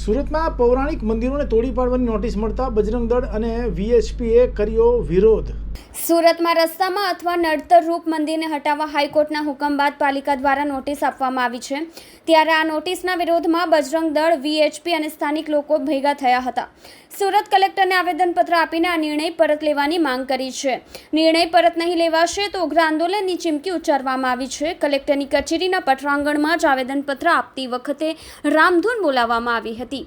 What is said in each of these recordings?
સુરતમાં પૌરાણિક મંદિરોને તોડી પાડવાની નોટિસ મળતા બજરંગ દળ અને વીએચપીએ કર્યો વિરોધ। સુરતમાં રસ્તામાં અથવા નડતરરૂપ મંદિરને હટાવવા હાઈકોર્ટના હુકમ બાદ પાલિકા દ્વારા નોટિસ આપવામાં આવી છે। ત્યારે આ નોટિસના વિરોધમાં બજરંગ દળ, વીએચપી અને સ્થાનિક લોકો ભેગા થયા હતા। સુરત કલેક્ટરને આવેદનપત્ર આપીને આ નિર્ણય પરત લેવાની માંગ કરી છે। નિર્ણય પરત નહીં લેવાશે તો ઉગ્ર આંદોલનની ચીમકી ઉચ્ચારવામાં આવી છે। કલેક્ટરની કચેરીના પટરાંગણમાં જ આવેદનપત્ર આપતી વખતે રામધૂન બોલાવવામાં આવી હતી।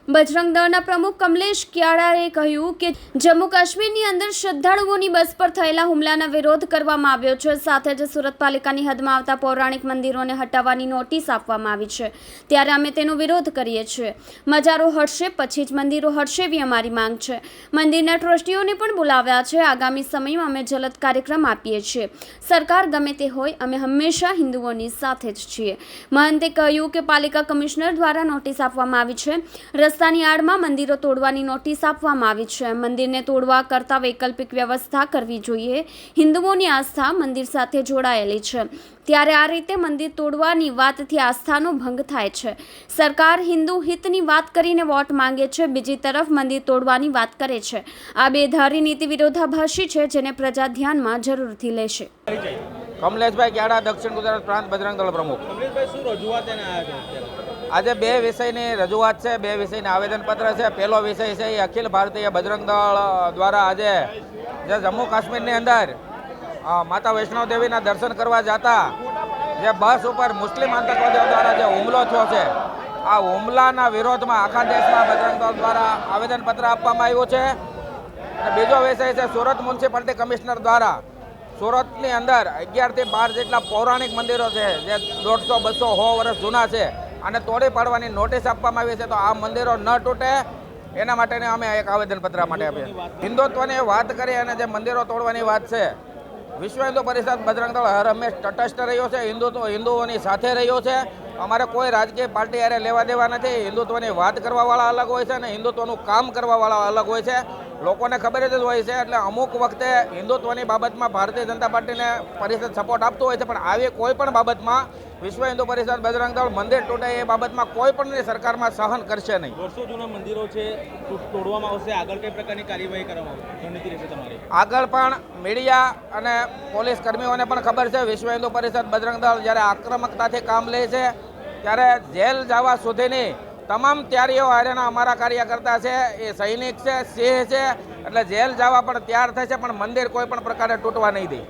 બજરંગ દળના પ્રમુખ કમલેશ ક્યાળાએ કહ્યું કે જમ્મુ કાશ્મીરની અંદર શ્રદ્ધાળુઓની બસ પર થયેલા હુમલાનો વિરોધ કરવામાં આવ્યો છે। સાથે જ સુરત પાલિકાની હદમાં આવતા પૌરાણિક મંદિરોને હટાવવાની નોટિસ આપવામાં આવી છે। ત્યારે અમે તેનો વિરોધ કરીએ છીએ। મજારો હટશે પછી જ મંદિરો હટશે એવી અમારી માંગ છે। મંદિરના ટ્રસ્ટીઓને પણ બોલાવ્યા છે। આગામી સમયમાં અમે જલદ કાર્યક્રમ આપીએ છીએ। સરકાર ગમે તે હોય, અમે હંમેશા હિન્દુઓની સાથે જ છીએ। મહંતે કહ્યું કે પાલિકા કમિશનર દ્વારા નોટિસ આપવામાં આવી છે। રસ્તાની આડમાં મંદિરો તોડવાની નોટિસ આપવામાં આવી છે। મંદિરને તોડવા કરતાં વૈકલ્પિક વ્યવસ્થા કરવી જોઈએ। હિન્દુઓની આસ્થા મંદિર સાથે જોડાયેલી છે, ત્યારે આ રીતે મંદિર તોડવાની વાતથી આસ્થાનો ભંગ થાય છે। સરકાર હિન્દુ હિતની વાત કરીને વોટ માંગે છે, બીજી તરફ મંદિર તોડવાની વાત કરે છે। આ બેધારી નીતિ વિરોધાભાસી છે, જેને પ્રજા ધ્યાનમાં જરૂરથી લેશે। કમલેશભાઈ ક્યાડા, દક્ષિણ ગુજરાત પ્રાંત બજરંગ દળ પ્રમુખ। કમલેશભાઈ, શું રજૂઆત એને આવ્યા છે? આજે બે વિષયની રજૂઆત છે, બે વિષયના આવેદનપત્ર છે। પહેલો વિષય છે એ અખિલ ભારતીય બજરંગ દળ દ્વારા આજે જે જમ્મુ કાશ્મીરની અંદર માતા વૈષ્ણવ દેવીના દર્શન કરવા જતા જે બસ ઉપર મુસ્લિમ આતંકવાદીઓ દ્વારા જે હુમલો થયો છે, આ હુમલાના વિરોધમાં આખા દેશમાં બજરંગ દળ દ્વારા આવેદનપત્ર આપવામાં આવ્યું છે। અને બીજો વિષય છે સુરત મ્યુનિસિપાલિટી કમિશનર દ્વારા સુરતની અંદર 11 થી 12 જેટલા પૌરાણિક મંદિરો છે જે 150, 200, 100 વર્ષ જૂના છે અને તોડી પાડવાની નોટિસ આપવામાં આવી છે। તો આ મંદિરો ન તૂટે એના માટે અમે એક આવેદનપત્ર માટે આપીએ। હિન્દુત્વની વાત કરી અને જે મંદિરો તોડવાની વાત છે, વિશ્વ હિન્દુ પરિષદ બજરંગ દળ હર હંમેશ તટસ્થ રહ્યો છે, હિન્દુઓની સાથે રહ્યો છે। અમારે કોઈ રાજકીય પાર્ટી હારે લેવા દેવા નથી। હિન્દુત્વની વાત કરવાવાળા અલગ હોય છે અને હિન્દુત્વનું કામ કરવાવાળા અલગ હોય છે। લોકોને ખબર જ હોય છે, એટલે અમુક વખતે હિન્દુત્વની બાબતમાં ભારતીય જનતા પાર્ટીને પરિષદ સપોર્ટ આપતું હોય છે, પણ આવી કોઈ પણ બાબતમાં વિશ્વ હિન્દુ પરિષદ બજરંગ દળ મંદિર તૂટે એ બાબતમાં કોઈ પણ સરકારમાં સહન કરશે નહીં। વર્ષો જૂના મંદિરો છે, તોડવામાં આવશે, આગળ કઈ પ્રકારની કાર્યવાહી કરવામાં આવશે, રણનીતિ રહેશે તમારી? આગળ પણ મીડિયા અને પોલીસ કર્મીઓને પણ ખબર છે, વિશ્વ હિન્દુ પરિષદ બજરંગ દળ જ્યારે આક્રમકતાથી કામ લે છે ત્યારે જેલ જવા સુધીની તમામ તૈયારીઓ હારેના અમારા કાર્યકર્તા છે, એ સૈનિક છે, સિંહ છે, એટલે જેલ જવા પણ તૈયાર થશે, પણ મંદિર કોઈ પણ પ્રકારે તૂટવા નહીં દે।